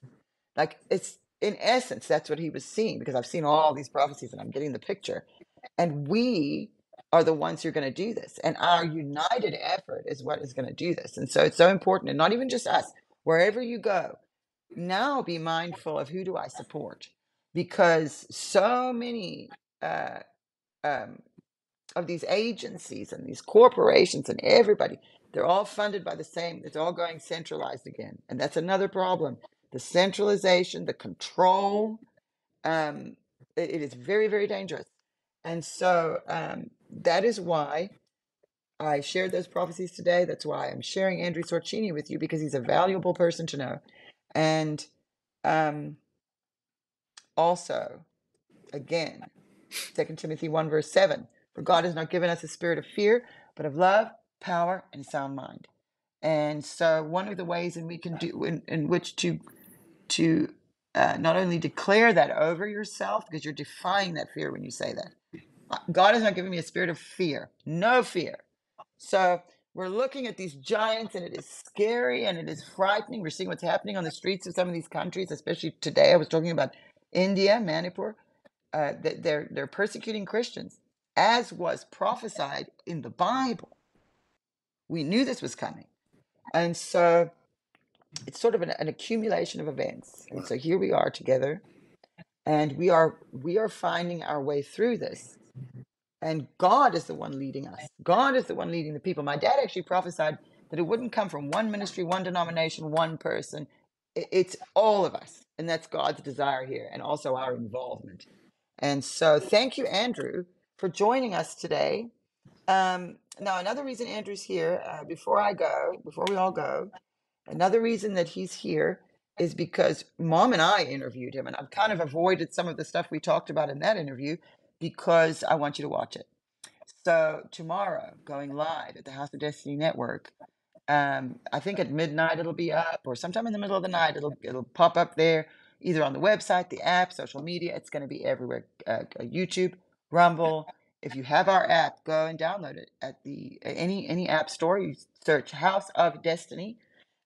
Like, it's, in essence, that's what he was seeing, because I've seen all these prophecies and I'm getting the picture. And we are the ones who are going to do this. And our united effort is what is going to do this. And so it's so important. And not even just us, wherever you go, now be mindful of who do I support, because so many of these agencies and these corporations and everybody, they're all funded by the same, it's all going centralized again. And that's another problem. The centralization, the control, it is very, very dangerous. And so that is why I shared those prophecies today. That's why I'm sharing Andrew Sorcini with you, because he's a valuable person to know. And also, again, 2 Timothy 1 verse 7, for God has not given us a spirit of fear, but of love, power, and sound mind. And so one of the ways in we can do in which to not only declare that over yourself, because you're defying that fear when you say that. God has not given me a spirit of fear, no fear. So we're looking at these giants, and it is scary and it is frightening. We're seeing what's happening on the streets of some of these countries, especially today. I was talking about India, Manipur. They're persecuting Christians, as was prophesied in the Bible. We knew this was coming. And so it's sort of an accumulation of events. And so here we are together, and we are finding our way through this. And God is the one leading us. God is the one leading the people. My dad actually prophesied that it wouldn't come from one ministry, one denomination, one person. It's all of us. And that's God's desire here, and also our involvement. And so thank you, Andrew, for joining us today. Now, another reason Andrew's here, before we all go, another reason that he's here is because Mom and I interviewed him, and I've kind of avoided some of the stuff we talked about in that interview because I want you to watch it. So tomorrow, going live at the House of Destiny Network, I think at midnight it'll be up, or sometime in the middle of the night it'll pop up there, either on the website, the app, social media. It's going to be everywhere. YouTube, Rumble. If you have our app, go and download it at any app store. You search House of Destiny.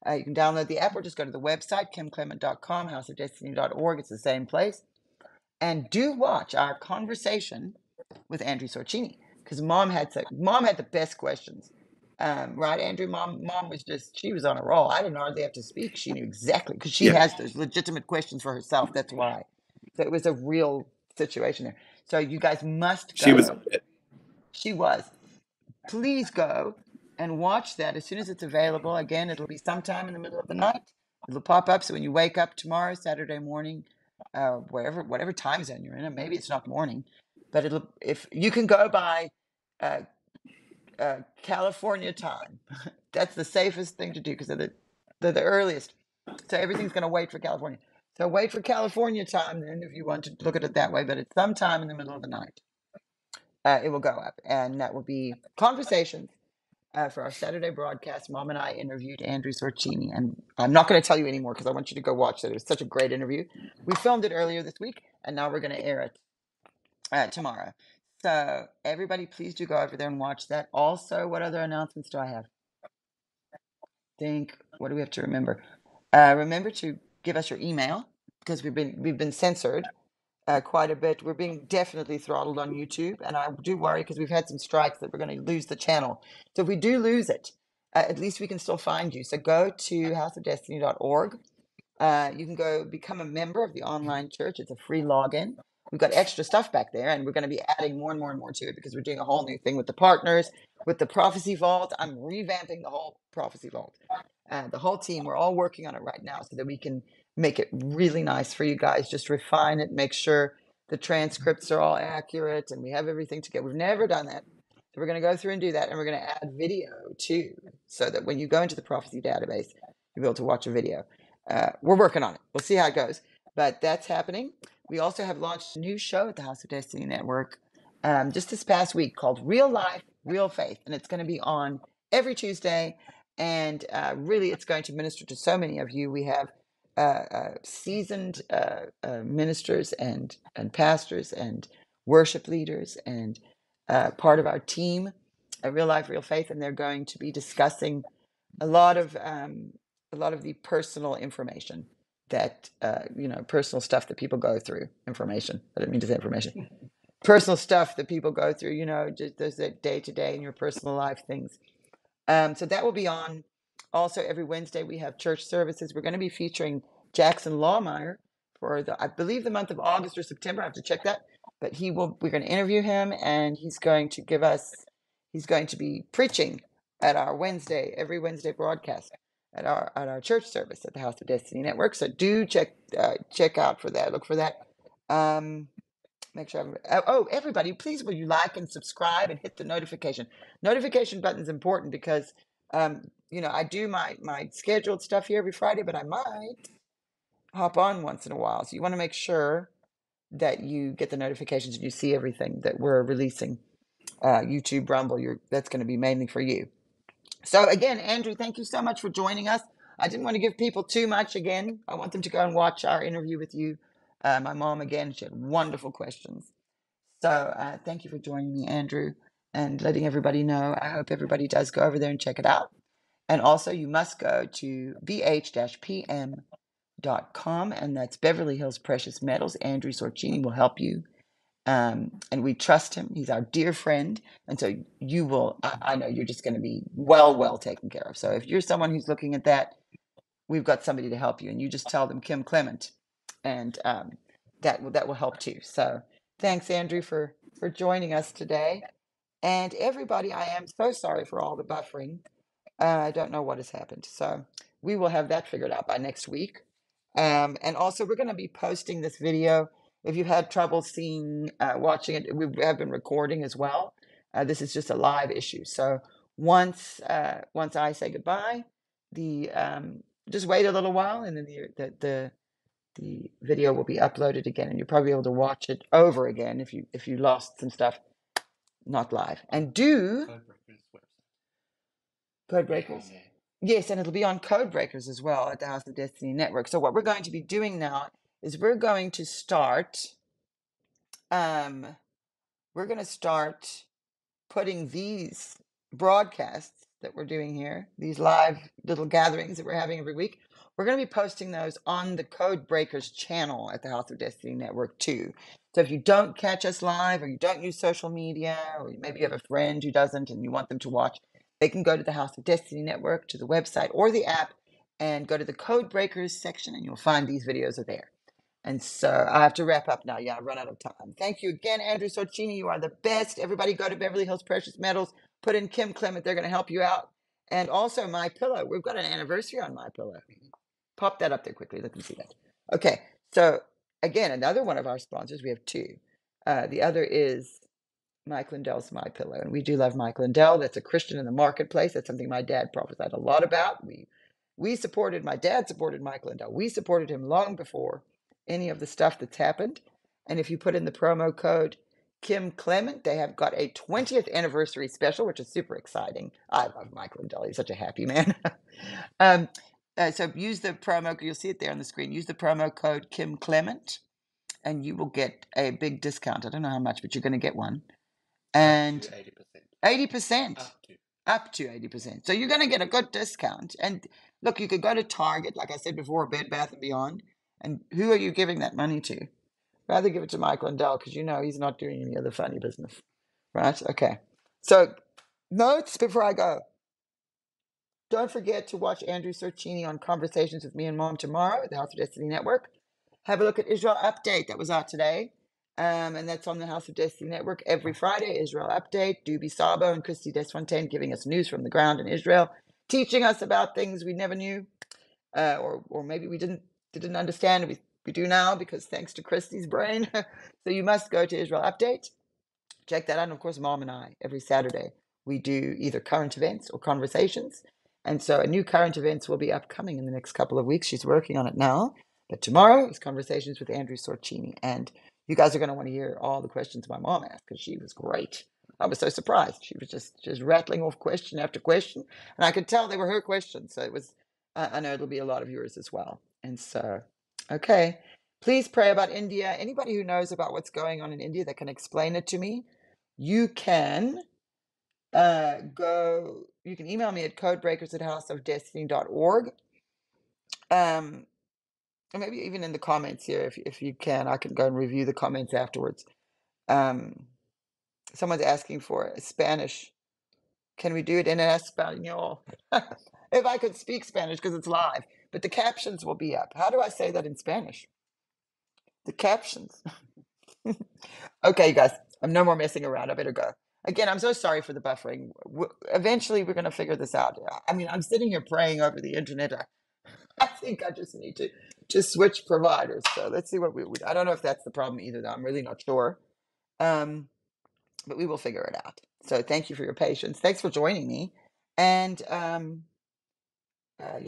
You can download the app, or just go to the website, kimclement.com, houseofdestiny.org. It's the same place. And do watch our conversation with Andrew Sorcini, because Mom had the best questions. Right, Andrew? Mom was she was on a roll. I didn't hardly have to speak. She knew exactly, because she has those legitimate questions for herself. That's why. So it was a real situation there. So you guys must go. She was. Please go and watch that as soon as it's available. Again, it'll be sometime in the middle of the night. It'll pop up. So when you wake up tomorrow, Saturday morning, whatever time zone you're in, maybe it's not morning, but if you can go by California time. That's the safest thing to do because they're the earliest. So everything's going to wait for California. So wait for California time then if you want to look at it that way. But it's sometime in the middle of the night. It will go up, and that will be conversations for our Saturday broadcast. Mom and I interviewed Andrew Sorcini, and I'm not going to tell you anymore because I want you to go watch it. It was such a great interview. We filmed it earlier this week, and now we're going to air it tomorrow. So everybody, please do go over there and watch that. Also, what other announcements do I have? What do we have to remember? Remember to give us your email because we've been censored quite a bit. We're being definitely throttled on YouTube, and I do worry because we've had some strikes that we're going to lose the channel. So if we do lose it, at least we can still find you. So go to houseofdestiny.org. You can go become a member of the online church. It's a free login. We've got extra stuff back there, and we're going to be adding more and more and more to it because we're doing a whole new thing with the partners, with the Prophecy Vault. I'm revamping the whole Prophecy Vault. The whole team, we're all working on it right now so that we can make it really nice for you guys. Just refine it, make sure the transcripts are all accurate, and we have everything together. We've never done that. So we're going to go through and do that, and we're going to add video too, so that when you go into the prophecy database, you'll be able to watch a video. We're working on it. We'll see how it goes, but that's happening. We also have launched a new show at the House of Destiny Network just this past week called Real Life, Real Faith, and it's going to be on every Tuesday, and really it's going to minister to so many of you. We have seasoned ministers and pastors and worship leaders and part of our team, Real Life, Real Faith, and they're going to be discussing a lot of the personal information that personal stuff that people go through. Information. I didn't mean to say information. Personal stuff that people go through. Just those day to day in your personal life things. So that will be on. Also, every Wednesday we have church services. We're going to be featuring Jackson Lawmeyer for I believe the month of August or September. I have to check that, but we're going to interview him, and he's going to be preaching at our every Wednesday broadcast at our church service at the House of Destiny Network. So do check out for that. Look for that. Make sure everybody, please will you like and subscribe and hit the notification button is important because I do my scheduled stuff here every Friday, but I might hop on once in a while. So you want to make sure that you get the notifications and you see everything that we're releasing. YouTube, Rumble, that's going to be mainly for you. So again, Andrew, thank you so much for joining us. I didn't want to give people too much again. I want them to go and watch our interview with you. My mom, again, she had wonderful questions. So thank you for joining me, Andrew, and letting everybody know. I hope everybody does go over there and check it out. And also, you must go to bh-pm.com, and that's Beverly Hills Precious Metals. Andrew Sorcini will help you. And we trust him. He's our dear friend. And so you will, I know you're just going to be well taken care of. So if you're someone who's looking at that, we've got somebody to help you. And you just tell them Kim Clement, and that will help too. So thanks, Andrew, for joining us today. And everybody, I am so sorry for all the buffering. I don't know what has happened. So we will have that figured out by next week. And also, we're going to be posting this video. If you've had trouble watching it, we have been recording as well. This is just a live issue. So once I say goodbye, just wait a little while, and then the video will be uploaded again, and you'll probably be able to watch it over again if you lost some stuff not live. And Codebreakers. Yes, and it'll be on Codebreakers as well at the House of Destiny Network. So what we're going to be doing now is we're going to start putting these broadcasts that we're doing here, these live little gatherings that we're having every week, we're going to be posting those on the Codebreakers channel at the House of Destiny Network too. So if you don't catch us live, or you don't use social media, or maybe you have a friend who doesn't and you want them to watch, they can go to the House of Destiny Network, to the website or the app, and go to the Codebreakers section, and you'll find these videos are there. And so I have to wrap up now. Yeah, I've run out of time. Thank you again, Andrew Sorcini. You are the best. Everybody go to Beverly Hills Precious Metals. Put in Kim Clement. They're going to help you out. And also MyPillow. We've got an anniversary on MyPillow. Pop that up there quickly. Let me see that. Okay. So again, another one of our sponsors. We have two. The other is Mike Lindell's My Pillow, and we do love Mike Lindell. That's a Christian in the marketplace. That's something my dad prophesied a lot about. My dad supported Mike Lindell. We supported him long before any of the stuff that's happened. And if you put in the promo code Kim Clement, they have got a 20th anniversary special, which is super exciting. I love Mike Lindell. He's such a happy man. So use the promo, you'll see it there on the screen. Use the promo code Kim Clement, and you will get a big discount. I don't know how much, but you're going to get one. And 80%. Up to 80%. So you're going to get a good discount. And look, you could go to Target, like I said before, Bed Bath & Beyond. And who are you giving that money to? Rather give it to Mike Lindell, because you know he's not doing any other funny business. Right? Okay. So notes before I go. Don't forget to watch Andrew Sorchini on Conversations with Me and Mom tomorrow at the House of Destiny Network. Have a look at Israel Update that was out today. And that's on the House of Destiny Network every Friday. Israel Update, Dubi Sabo and Christy Desfontaine giving us news from the ground in Israel, teaching us about things we never knew, or maybe we didn't understand. We do now, because thanks to Christy's brain. So you must go to Israel Update. Check that out. And of course, Mom and I, every Saturday, we do either current events or conversations. And so a new current events will be upcoming in the next couple of weeks. She's working on it now. But tomorrow is Conversations with Andrew Sorchini. And you guys are going to want to hear all the questions my mom asked, because she was great. I was so surprised. She was just rattling off question after question. And I could tell they were her questions. So it was, I know it'll be a lot of yours as well. And so, okay. Please pray about India. Anybody who knows about what's going on in India that can explain it to me, you can you can email me at codebreakers@houseofdestiny.org. Or maybe even in the comments here, if you can, I can go and review the comments afterwards. Someone's asking for Spanish. Can we do it in Espanol? If I could speak Spanish, because it's live, but the captions will be up. How do I say that in Spanish? The captions. Okay, you guys, I'm no more messing around. I better go. Again, I'm so sorry for the buffering. Eventually, we're going to figure this out. I mean, I'm sitting here praying over the internet. I think I just need to switch providers. So let's see what I don't know if that's the problem either, though. I'm really not sure. But we will figure it out. So thank you for your patience. Thanks for joining me. And yeah,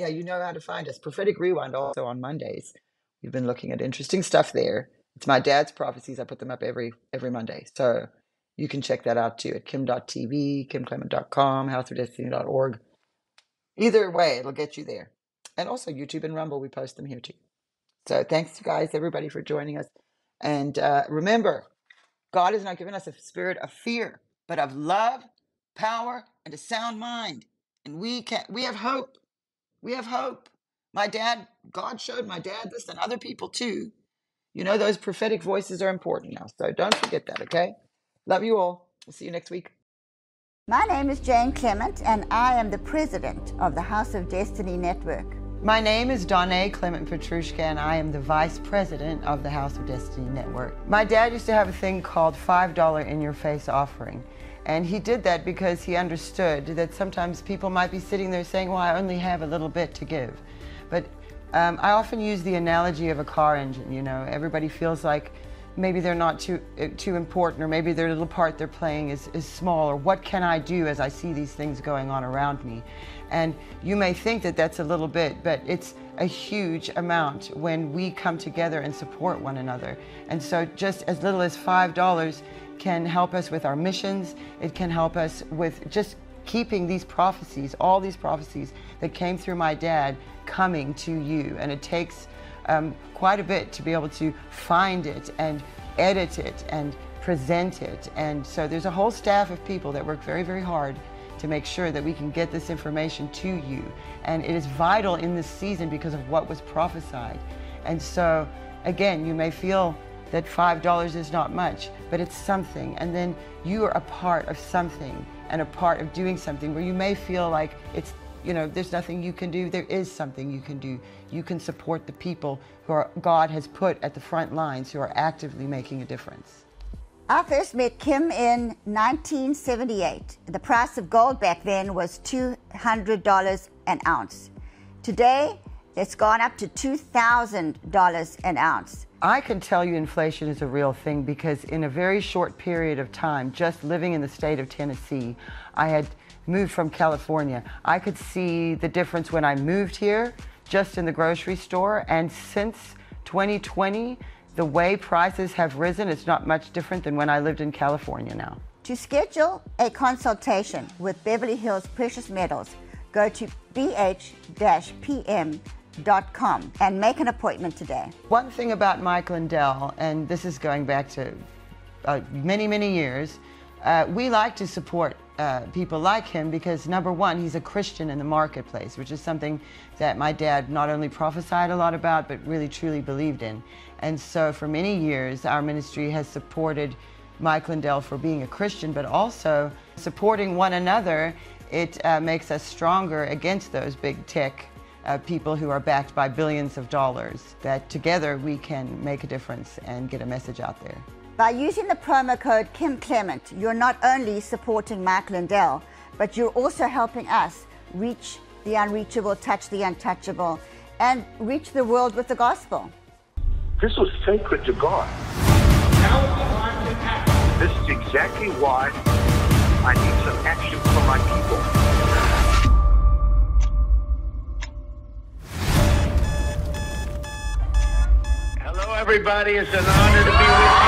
you know how to find us. Prophetic Rewind also on Mondays. We've been looking at interesting stuff there. It's my dad's prophecies. I put them up every Monday. So you can check that out too at kim.tv, kimclement.com, houseofdestiny.org. Either way, it'll get you there. And also YouTube and Rumble, we post them here too. So thanks, guys, everybody, for joining us. And remember, God has not given us a spirit of fear, but of love, power, and a sound mind. And we have hope. We have hope. God showed my dad this and other people too. You know, those prophetic voices are important now. So don't forget that, okay? Love you all. We'll see you next week. My name is Jane Clement, and I am the president of the House of Destiny Network. My name is Donna Clement Petrushka, and I am the vice president of the House of Destiny Network. My dad used to have a thing called $5 in your face offering. And he did that because he understood that sometimes people might be sitting there saying, well, I only have a little bit to give. But I often use the analogy of a car engine. You know, everybody feels like maybe they're not too important, or maybe their little part they're playing is small, or what can I do as I see these things going on around me? And you may think that that's a little bit, but it's a huge amount when we come together and support one another. And so just as little as $5 can help us with our missions. It can help us with just keeping these prophecies, all these prophecies that came through my dad, coming to you. And it takes quite a bit to be able to find it and edit it and present it. And so there's a whole staff of people that work very, very hard to make sure that we can get this information to you. And it is vital in this season because of what was prophesied. And so, again, you may feel that $5 is not much, but it's something. And then you are a part of something and a part of doing something where you may feel like it's, you know, there's nothing you can do. There is something you can do. You can support the people who God has put at the front lines, who are actively making a difference. I first met Kim in 1978. The price of gold back then was $200 an ounce. Today, It's gone up to $2,000 an ounce. I can tell you inflation is a real thing because in a very short period of time, just living in the state of Tennessee, I had moved from California. I could see the difference when I moved here, just in the grocery store, and since 2020, the way prices have risen, it's not much different than when I lived in California now. To schedule a consultation with Beverly Hills Precious Metals, go to bh-pm.com and make an appointment today. One thing about Mike Lindell, and this is going back to many, many years, we like to support people like him because, number one, he's a Christian in the marketplace, which is something that my dad not only prophesied a lot about, but really truly believed in. And so for many years, our ministry has supported Mike Lindell for being a Christian, but also supporting one another. It makes us stronger against those big tech people who are backed by billions of dollars, that together we can make a difference and get a message out there. By using the promo code Kim Clement, you're not only supporting Mike Lindell, but you're also helping us reach the unreachable, touch the untouchable, and reach the world with the gospel. This was sacred to God. Now is the time to act. This is exactly why I need some action from my people. Hello, everybody. It's an honor to be with you.